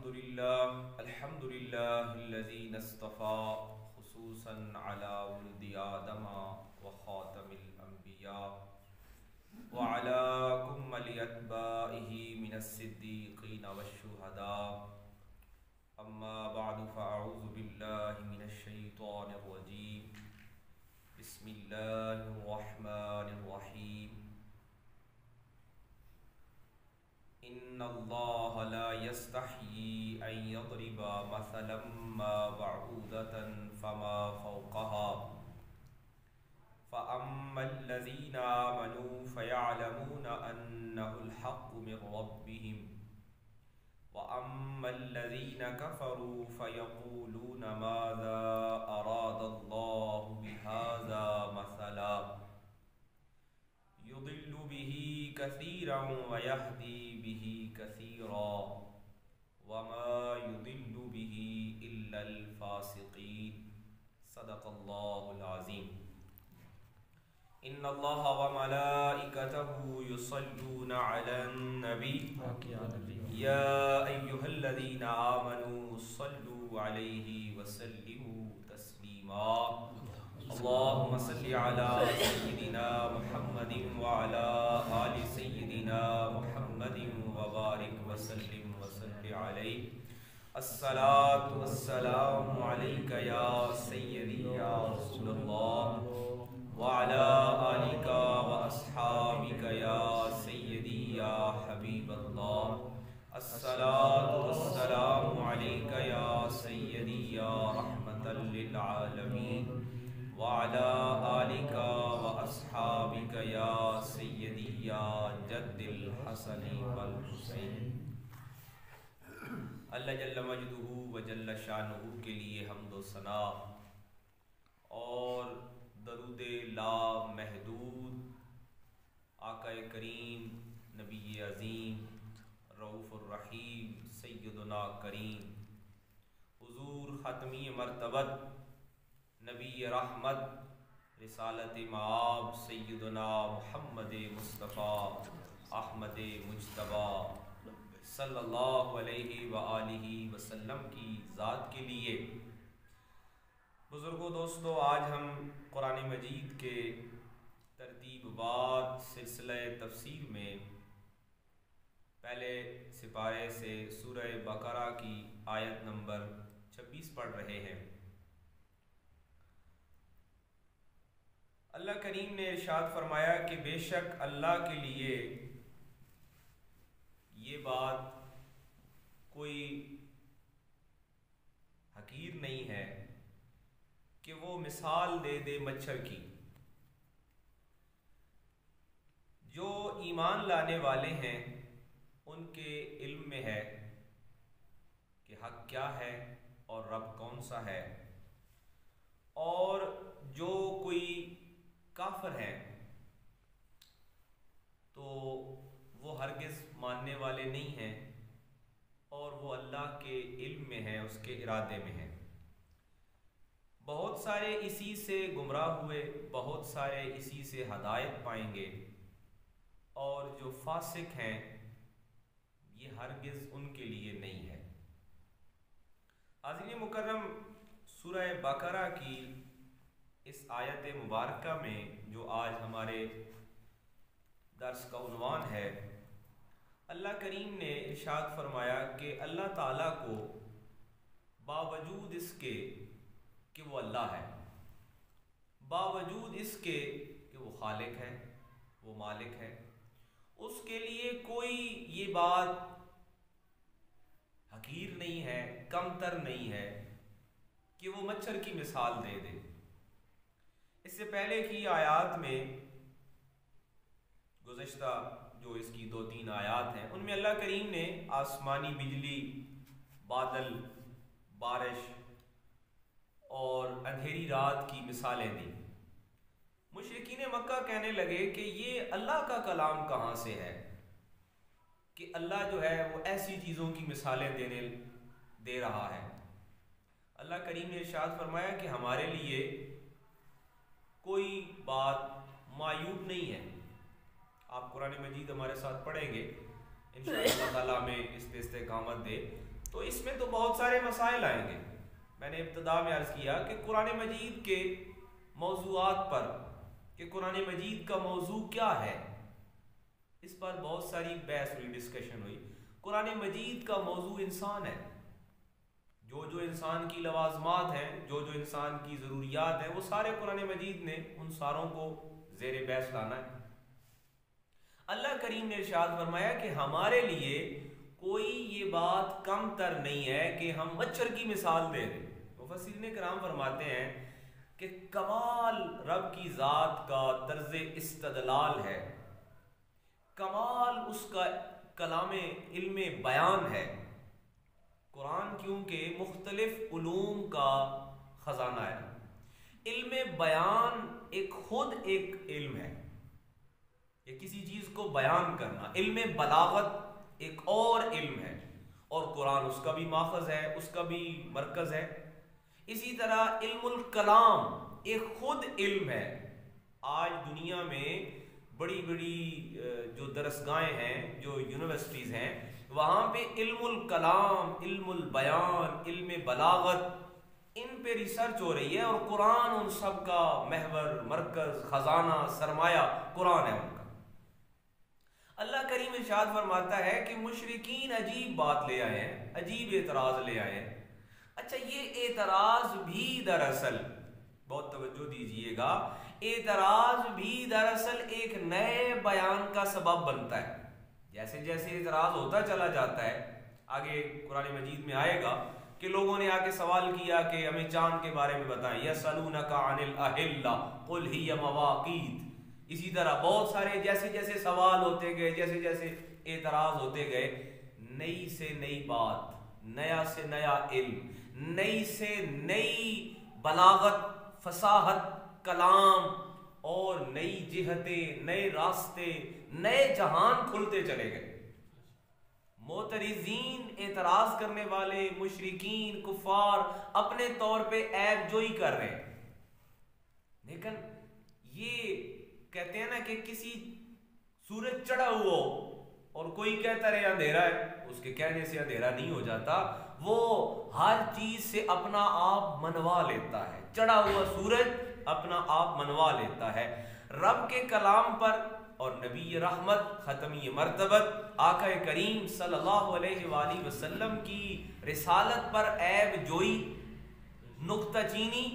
الحمد لله الذي اصطفى خصوصا على ولد آدم وخاتم الأنبياء وعلى كمل أتباعه من الصديقين والشهداء. أما بعد فأعوذ بالله من الشيطان الرجيم. بسم الله الرحمن الرحيم. إن الله لا يستحيي أن يضرب مثلا ما بعوضة فما فوقها فأما الذين آمنوا فيعلمون أنه الحق من ربهم وأما الذين كفروا فيقولون ماذا أراد الله بهذا مثلا يضل به كثيرا ويهدي به كثيرا وما يضل به إلا الفاسقين. صدق الله العظيم. إن الله وملائكته يصلون على النبي يا أيها الذين آمنوا صلوا عليه وسلموا تسليما. اللهم صل على سيدنا محمد وعلى آل سيدنا محمد وبارك وسلم وصل عليه. الصلاة والسلام عليك يا سيدي يا رسول الله وعلى آلك وأصحابك يا سيدي يا حبيب الله. الصلاة والسلام عليك يا سيدي يا رحمة للعالمين وعلى آلك وأصحابك يا سيدي يا جد الحسن والحسین. اللہ جل مجدہ و جل شانہ کے لیے حمد و ثنا اور درود لا محدود آقا کریم نبی عظیم رؤوف الرحیم سیدنا کریم حضور ختمی مرتبت نبی رحمت رسالت مآب سیدنا محمد مصطفیٰ احمد مجتبی صلی اللہ علیہ وآلہ وسلم کی ذات کے لیے. بزرگوں دوستو، آج ہم قرآن مجید کے ترتیب بات سلسلہ تفسیر میں پہلے سپارے سے سورہ بقرہ کی آیت نمبر 26 پڑھ رہے ہیں. اللہ کریم نے ارشاد فرمایا کہ بے شک اللہ کے لیے یہ بات کوئی حقیر نہیں ہے کہ وہ مثال دے دے مچھر کی. جو ایمان لانے والے ہیں ان کے علم میں ہے کہ حق کیا ہے اور رب کون سا ہے، اور جو کوئی کافر ہیں تو وہ ہرگز ماننے والے نہیں ہیں اور وہ اللہ کے علم میں ہیں، اس کے ارادے میں ہیں. بہت سارے اسی سے گمراہ ہوئے، بہت سارے اسی سے ہدایت پائیں گے، اور جو فاسق ہیں یہ ہرگز ان کے لیے نہیں ہے. حاضرین مکرم، سورہ بقرہ کی اس آیت مبارکہ میں جو آج ہمارے درس کا عنوان ہے، اللہ کریم نے ارشاد فرمایا کہ اللہ تعالیٰ کو باوجود اس کے کہ وہ اللہ ہے، باوجود اس کے کہ وہ خالق ہے، وہ مالک ہے، اس کے لیے کوئی یہ بات حقیر نہیں ہے، کمتر نہیں ہے کہ وہ مچھر کی مثال دے دے. اس سے پہلے کی آیات میں گزشتہ جو اس کی 2-3 آیات ہیں ان میں اللہ کریم نے آسمانی بجلی، بادل، بارش اور اندھیری رات کی مثالیں دی. مشرکین مکہ کہنے لگے کہ یہ اللہ کا کلام کہاں سے ہے کہ اللہ جو ہے وہ ایسی چیزوں کی مثالیں دے رہا ہے. اللہ کریم نے ارشاد فرمایا کہ ہمارے لیے کوئی بات معیوب نہیں ہے. آپ قرآن مجید ہمارے ساتھ پڑھیں گے انشاءاللہ تعالیٰ میں اس پہ استقامت دے. تو اس میں تو بہت سارے مسائل آئیں گے. میں نے ابتدا میں عرض کیا کہ قرآن مجید کے موضوعات پر کہ قرآن مجید کا موضوع کیا ہے، اس پر بہت ساری بحث ہوئی، ڈسکشن ہوئی. قرآن مجید کا موضوع انسان ہے. جو انسان کی لوازمات ہیں، جو انسان کی ضروریات ہیں، وہ سارے قرآن مجید نے ان ساروں کو زیر بحث لانا ہے. اللہ کریم نے ارشاد فرمایا کہ ہمارے لیے کوئی یہ بات کم تر نہیں ہے کہ ہم مچھر کی مثال دے دیں. مفسرین کرام فرماتے ہیں کہ کمال رب کی ذات کا طرز استدلال ہے، کمال اس کا کلام علم بیان ہے. قرآن کیونکہ مختلف علوم کا خزانہ ہے. علم بیان خود ایک علم ہے کہ کسی چیز کو بیان کرنا. علم بلاغت ایک اور علم ہے، اور قرآن اس کا بھی ماخذ ہے، اس کا بھی مرکز ہے. اسی طرح علم الکلام ایک خود علم ہے. آج دنیا میں بڑی بڑی جو درسگاہیں ہیں، جو یونیورسٹیز ہیں، وہاں پہ علم الکلام، علم البیان، علم بلاغت، ان پہ ریسرچ ہو رہی ہے، اور قرآن ان سب کا محور، مرکز، خزانہ، سرمایہ قرآن ہے ان کا. اللہ کریم ارشاد فرماتا ہے کہ مشرکین عجیب بات لے آئے ہیں، عجیب اعتراض لے آئے ہیں. اچھا، یہ اعتراض بھی دراصل، بہت توجہ دیجئے گا، اعتراض بھی دراصل ایک نئے بیان کا سبب بنتا ہے. جیسے جیسے اعتراض ہوتا چلا جاتا ہے، آگے قرآن مجید میں آئے گا کہ لوگوں نے آ کے سوال کیا کہ ہمیں چاند کے بارے میں بتائیں. یسألونک عن الأہلہ قل ہی مواقیت. اسی طرح بہت سارے جیسے جیسے سوال ہوتے گئے، جیسے جیسے اعتراض ہوتے گئے، نئی سے نئی بات، نیا سے نیا علم، نئی سے نئی بلاغت، فصاحت کلام، اور نئی جہتیں، نئے راستے، نئے جہان کھلتے چلے گئے. معترضین، اعتراض کرنے والے، مشرکین، کفار اپنے طور پہ عیب جوئی کر رہے ہیں. لیکن یہ کہتے ہیں نا کہ کسی سورج چڑھا ہوا اور کوئی کہتا رہے اندھیرا ہے، اس کے کہنے سے اندھیرا نہیں ہو جاتا. وہ ہر چیز سے اپنا آپ منوا لیتا ہے. چڑھا ہوا سورج اپنا آپ منوا لیتا ہے. رب کے کلام پر اور نبی رحمت، ختمی مرتبت، آقا کریم صلی اللہ علیہ وآلہ وسلم کی رسالت پر عیب جوئی، نکتہ چینی،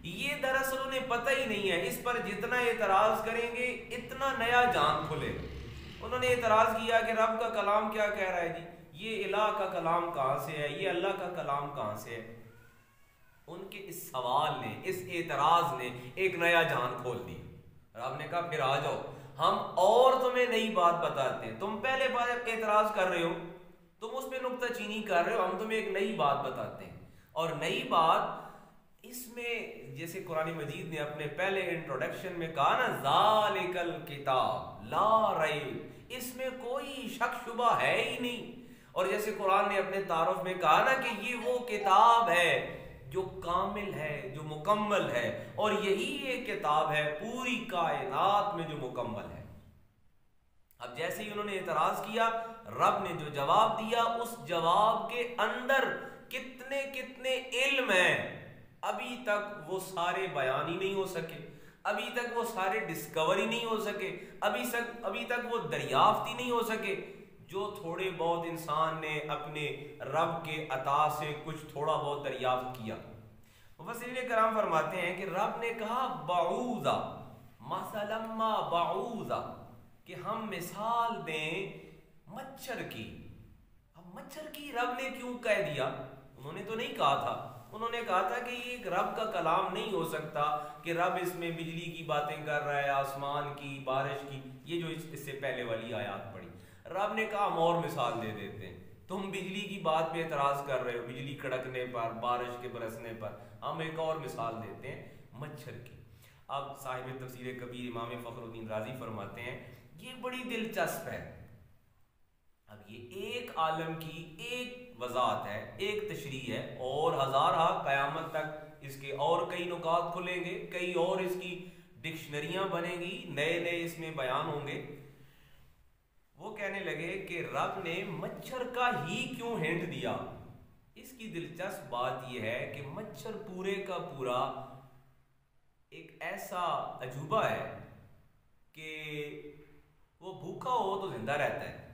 یہ دراصل انہیں پتہ ہی نہیں ہے. اس پر جتنا اعتراض کریں گے اتنا نیا جان کھلے. انہوں نے اعتراض کیا کہ رب کا کلام کیا کہہ رہا ہے جی، یہ الہ کا کلام کہاں سے ہے، یہ اللہ کا کلام کہاں سے ہے. ان کے اس سوال نے، اس اعتراض نے ایک نیا جان کھول دی. رب نے کہا پھر آ جاؤ، ہم اور تمہیں نئی بات بتاتے ہیں. تم پہلے بار اعتراض کر رہے ہو، تم اس پہ نکتہ چینی کر رہے ہو، ہم تمہیں ایک نئی بات بتاتے ہیں. اور نئی بات اس میں، جیسے قرآن مجید نے اپنے پہلے انٹروڈکشن میں کہا نا، ذالک الکتاب لا ریب، اس میں کوئی شک شبہ ہے ہی نہیں. اور جیسے قرآن نے اپنے تعارف میں کہا نا کہ یہ وہ کتاب ہے جو کامل ہے، جو مکمل ہے، اور یہی ایک کتاب ہے پوری کائنات میں جو مکمل ہے. اب جیسے ہی انہوں نے اعتراض کیا، رب نے جو جواب دیا، اس جواب کے اندر کتنے کتنے علم ہیں، ابھی تک وہ سارے بیان ہی نہیں ہو سکے، ابھی تک وہ سارے ڈسکور ہی نہیں ہو سکے، ابھی تک وہ دریافت ہی نہیں ہو سکے. جو تھوڑے بہت انسان نے اپنے رب کے عطا سے کچھ تھوڑا بہت دریافت کیا. مفسرین کرام فرماتے ہیں کہ رب نے کہا بعوضہ، مثلا ما بعوضہ، کہ ہم مثال دیں مچھر کی. اب مچھر کی رب نے کیوں کہہ دیا؟ انہوں نے تو نہیں کہا تھا. انہوں نے کہا تھا کہ یہ ایک رب کا کلام نہیں ہو سکتا کہ رب اس میں بجلی کی باتیں کر رہا ہے، آسمان کی، بارش کی، یہ جو اس سے پہلے والی آیات پڑھی. رب نے کہا ہم اور مثال دے دیتے ہیں. تم بجلی کی بات پہ اعتراض کر رہے ہو، بجلی کڑکنے پر، بارش کے برسنے پر، ہم ایک اور مثال دیتے ہیں مچھر کی. اب صاحب تفسیر کبیر امام فخر الدین رازی فرماتے ہیں یہ بڑی دلچسپ ہے. اب یہ ایک عالم کی ایک وضاحت ہے، ایک تشریح ہے، اور ہزارہ قیامت تک اس کے اور کئی نکات کھلیں گے، کئی اور اس کی ڈکشنریاں بنیں گی، نئے نئے اس میں بیان ہوں گے. وہ کہنے لگے کہ رب نے مچھر کا ہی کیوں ہنٹ دیا؟ کی دلچسپ بات یہ ہے کہ مچھر پورے کا پورا ایک ایسا عجوبہ ہے کہ وہ بھوکا ہو تو زندہ رہتا ہے،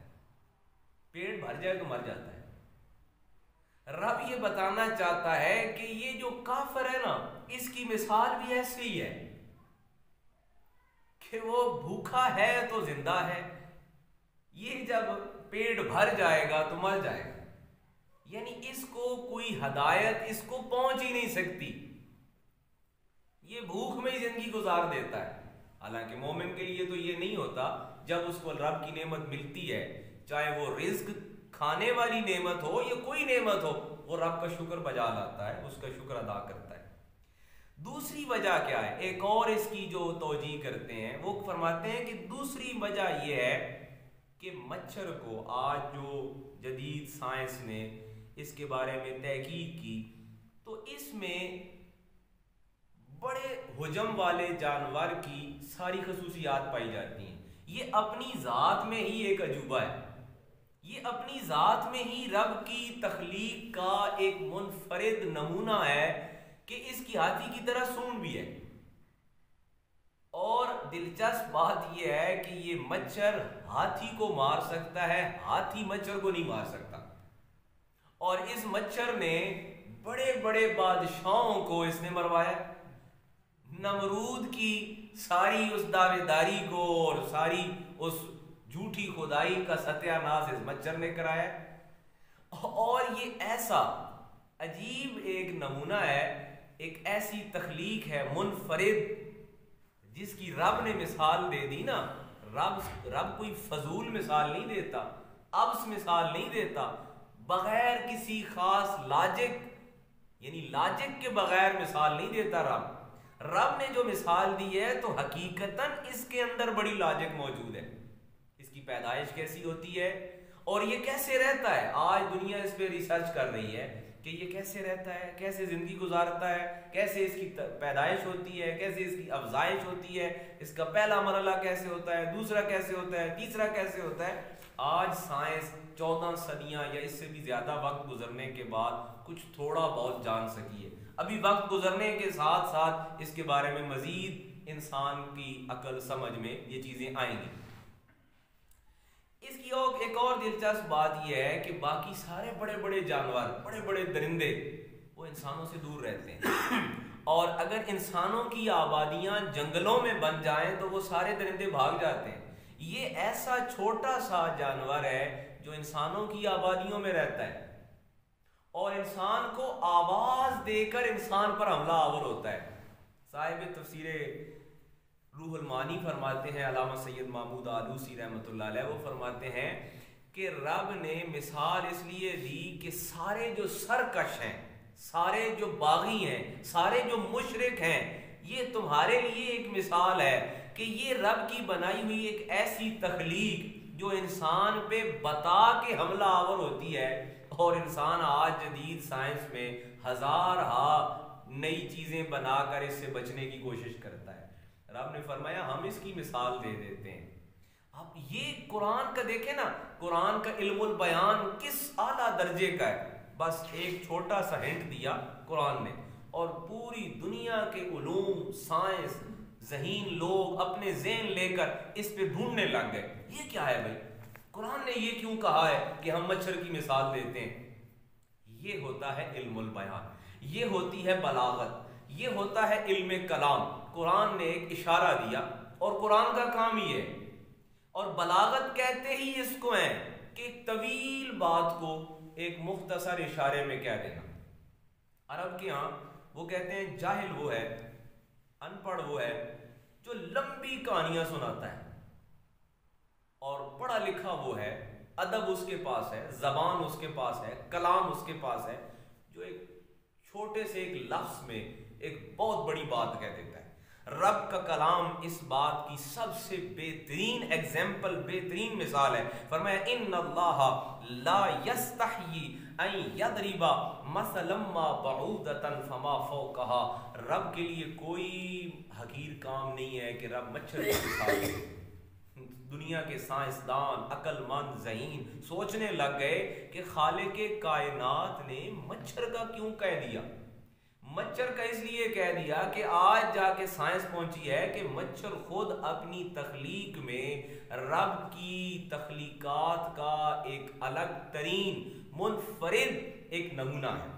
پیٹ بھر جائے تو مر جاتا ہے۔ رب یہ بتانا چاہتا ہے کہ یہ جو کافر ہے نا، اس کی مثال بھی ایسے ہی ہے کہ وہ بھوکا ہے تو زندہ ہے، یہ جب پیٹ بھر جائے گا تو مر جائے گا، یعنی اس کو کوئی ہدایت اس کو پہنچ ہی نہیں سکتی، یہ بھوک میں ہی زندگی گزار دیتا ہے۔ حالانکہ مومن کے لیے تو یہ نہیں ہوتا، جب اس کو رب کی نعمت ملتی ہے، چاہے وہ رزق کھانے والی نعمت ہو یا کوئی نعمت ہو، وہ رب کا شکر بجا لاتا ہے، اس کا شکر ادا کرتا ہے۔ دوسری وجہ کیا ہے؟ ایک اور اس کی جو توجیہ کرتے ہیں وہ فرماتے ہیں کہ دوسری وجہ یہ ہے کہ مچھر کو آج جو جدید سائنس نے اس کے بارے میں تحقیق کی تو اس میں بڑے حجم والے جانور کی ساری خصوصیات پائی جاتی ہیں۔ یہ اپنی ذات میں ہی ایک عجوبہ ہے، یہ اپنی ذات میں ہی رب کی تخلیق کا ایک منفرد نمونہ ہے کہ اس کی ہاتھی کی طرح سونڈ بھی ہے۔ اور دلچسپ بات یہ ہے کہ یہ مچھر ہاتھی کو مار سکتا ہے، ہاتھی مچھر کو نہیں مار سکتا، اور اس مچھر نے بڑے بڑے بادشاہوں کو اس نے مروایا۔ نمرود کی ساری اس دعوے داری کو اور ساری اس جھوٹی خدائی کا ستیہ ناش اس مچھر نے کرایا، اور یہ ایسا عجیب ایک نمونہ ہے، ایک ایسی تخلیق ہے منفرد جس کی رب نے مثال دے دی نا۔ رب کوئی فضول مثال نہیں دیتا، ابس مثال نہیں دیتا، بغیر کسی خاص لاجک، یعنی لاجک کے بغیر مثال نہیں دیتا رب نے جو مثال دی ہے تو حقیقتاً اس کے اندر بڑی لاجک موجود ہے۔ اس کی پیدائش کیسی ہوتی ہے اور یہ کیسے رہتا ہے، آج دنیا اس پہ ریسرچ کر رہی ہے کہ یہ کیسے رہتا ہے، کیسے زندگی گزارتا ہے، کیسے اس کی پیدائش ہوتی ہے، کیسے اس کی افزائش ہوتی ہے، اس کا پہلا مرحلہ کیسے ہوتا ہے، دوسرا کیسے ہوتا ہے، تیسرا کیسے ہوتا ہے۔ آج سائنس 14 صدیاں یا اس سے بھی زیادہ وقت گزرنے کے بعد کچھ تھوڑا بہت جان سکی ہے۔ ابھی وقت گزرنے کے ساتھ ساتھ اس کے بارے میں مزید انسان کی عقل سمجھ میں یہ چیزیں آئیں گی۔ اس کی ایک اور دلچسپ بات یہ ہے کہ باقی سارے بڑے بڑے جانور، بڑے بڑے درندے وہ انسانوں سے دور رہتے ہیں، اور اگر انسانوں کی آبادیاں جنگلوں میں بن جائیں تو وہ سارے درندے بھاگ جاتے ہیں۔ یہ ایسا چھوٹا سا جانور ہے جو انسانوں کی آبادیوں میں رہتا ہے اور انسان کو آواز دے کر انسان پر حملہ آور ہوتا ہے۔ صاحب تفسیر روح المعانی فرماتے ہیں، علامہ سید محمود آلوسی رحمۃ اللہ علیہ، وہ فرماتے ہیں کہ رب نے مثال اس لیے دی کہ سارے جو سرکش ہیں، سارے جو باغی ہیں، سارے جو مشرک ہیں، یہ تمہارے لیے ایک مثال ہے کہ یہ رب کی بنائی ہوئی ایک ایسی تخلیق جو انسان پہ بتا کے حملہ آور ہوتی ہے، اور انسان آج جدید سائنس میں ہزارہا نئی چیزیں بنا کر اس سے بچنے کی کوشش کرتا ہے۔ رب نے فرمایا ہم اس کی مثال دے دیتے ہیں۔ اب یہ قرآن کا دیکھیں نا، قرآن کا علم البیان کس اعلیٰ درجے کا ہے، بس ایک چھوٹا سا ہنٹ دیا قرآن نے، اور پوری دنیا کے علوم، سائنس، ذہین لوگ اپنے ذہن لے کر اس پہ ڈھونڈنے لگ گئے، یہ کیا ہے بھائی، قرآن نے یہ کیوں کہا ہے کہ ہم مچھر کی مثال دیتے ہیں۔ یہ ہوتا ہے علم البیان، یہ ہوتی ہے بلاغت، یہ ہوتا ہے علم کلام۔ قرآن نے ایک اشارہ دیا اور قرآن کا کام ہی ہے، اور بلاغت کہتے ہی اس کو ہیں کہ ایک طویل بات کو ایک مختصر اشارے میں کہہ دینا۔ عرب کے ہاں وہ کہتے ہیں جاہل وہ ہے، ان پڑھ وہ ہے جو لمبی کہانیاں سناتا ہے، اور پڑھا لکھا وہ ہے، ادب اس کے پاس ہے، زبان اس کے پاس ہے، کلام اس کے پاس ہے، جو ایک چھوٹے سے ایک لفظ میں ایک بہت بڑی بات کہہ دیتا ہے۔ رب کا کلام اس بات کی سب سے بہترین ایگزامپل، بہترین مثال ہے۔ فرمایا ان اللہ لا یستحیی ان یضرب مثلا ما بعودۃ فما فوقها۔ رب کے لیے کوئی حقیر کام نہیں ہے کہ رب مچھر کی مثال دے۔ دنیا کے سائنسدان عقل مند ذہین سوچنے لگ گئے کہ خالق کائنات نے مچھر کا کیوں کہہ دیا. مچھر کا اس لیے کہہ دیا کہ آج جا کے سائنس پہنچی ہے کہ مچھر خود اپنی تخلیق میں رب کی تخلیقات کا ایک الگ ترین منفرد ایک نمونہ ہے.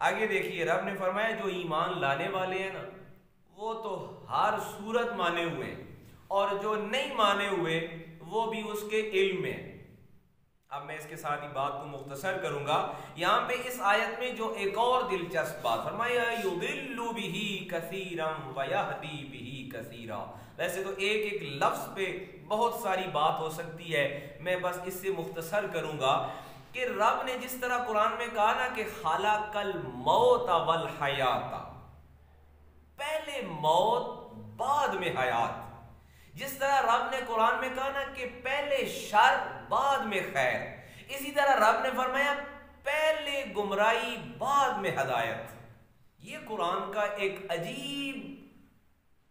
آگے دیکھیے رب نے فرمایا جو ایمان لانے والے ہیں نا وہ تو ہر صورت مانے ہوئے ہیں اور جو نہیں مانے ہوئے وہ بھی اس کے علم میں. اب میں اس کے ساتھ ہی بات کو مختصر کروں گا. یہاں پہ اس آیت میں جو ایک اور دلچسپ بات فرمایا یضل بہ کثیرا ویہدی بہ کثیرا. ویسے تو ایک ایک لفظ پہ بہت ساری بات ہو سکتی ہے, میں بس اس سے مختصر کروں گا کہ رب نے جس طرح قرآن میں کہا نا کہ خلق الموت والحیات, پہلے موت بعد میں حیات, جس طرح رب نے قرآن میں کہا نا کہ پہلے شر بعد میں خیر, اسی طرح رب نے فرمایا پہلے گمراہی بعد میں ہدایت. یہ قرآن کا ایک عجیب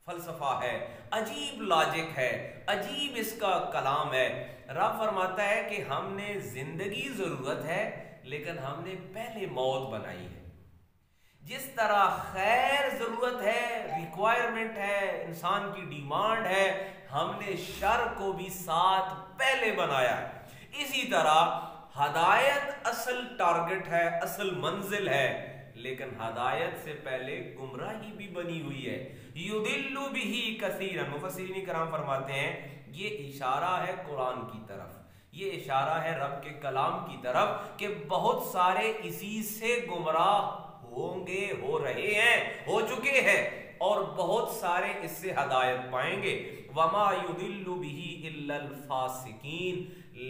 فلسفہ ہے, عجیب لاجک ہے, عجیب اس کا کلام ہے. رب فرماتا ہے کہ ہم نے زندگی ضرورت ہے لیکن ہم نے پہلے موت بنائی ہے. جس طرح خیر ضرورت ہے, ریکوائرمنٹ ہے, انسان کی ڈیمانڈ ہے, ہم نے شر کو بھی ساتھ پہلے بنایا ہے. اسی طرح ہدایت اصل ٹارگٹ ہے, اصل منزل ہے, لیکن ہدایت سے پہلے گمراہی بھی بنی ہوئی ہے. یضل بہ کثیرا, مفسرین کرام فرماتے ہیں یہ اشارہ ہے قرآن کی طرف, یہ اشارہ ہے رب کے کلام کی طرف کہ بہت سارے اسی سے گمراہ ہوں گے, ہو رہے ہیں, ہو چکے ہیں, اور بہت سارے اس سے ہدایت پائیں گے. وما یضل بہ الا الفاسقین,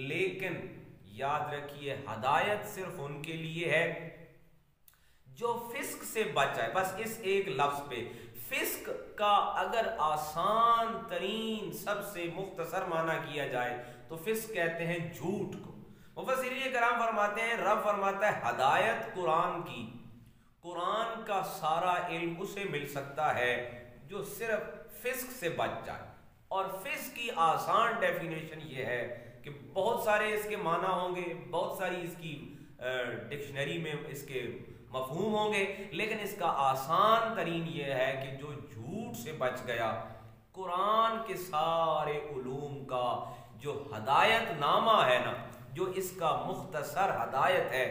لیکن یاد رکھیے ہدایت صرف ان کے لیے ہے جو فسق سے بچ جائے. بس اس ایک لفظ پہ فسق کا اگر آسان ترین سب سے مختصر معنی کیا جائے تو فسق کہتے ہیں جھوٹ کو. مفسرین کرام فرماتے ہیں رب فرماتا ہے ہدایت قرآن کی, قرآن کا سارا علم اسے مل سکتا ہے جو صرف فسق سے بچ جائے. اور فسق کی آسان ڈیفینیشن یہ ہے کہ بہت سارے اس کے معنی ہوں گے, بہت ساری اس کی ڈکشنری میں اس کے مفہوم ہوں گے, لیکن اس کا آسان ترین یہ ہے کہ جو جھوٹ سے بچ گیا, قرآن کے سارے علوم کا جو ہدایت نامہ ہے نا, جو اس کا مختصر ہدایت ہے,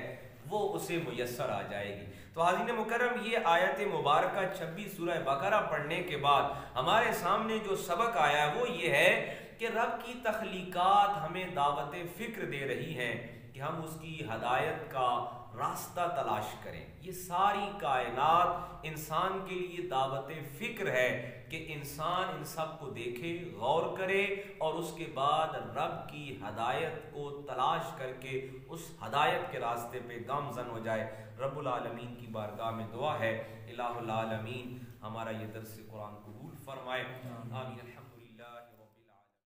وہ اسے میسر آ جائے گی. تو حاضرین مکرم یہ آیت مبارکہ 26 سورہ بقرہ پڑھنے کے بعد ہمارے سامنے جو سبق آیا ہے وہ یہ ہے کہ رب کی تخلیقات ہمیں دعوت فکر دے رہی ہیں کہ ہم اس کی ہدایت کا راستہ تلاش کریں. یہ ساری کائنات انسان کے لیے دعوت فکر ہے کہ انسان ان سب کو دیکھے, غور کرے اور اس کے بعد رب کی ہدایت کو تلاش کر کے اس ہدایت کے راستے پہ گامزن ہو جائے. رب العالمین کی بارگاہ میں دعا ہے الہ العالمین ہمارا یہ درس قرآن قبول فرمائے. آمین.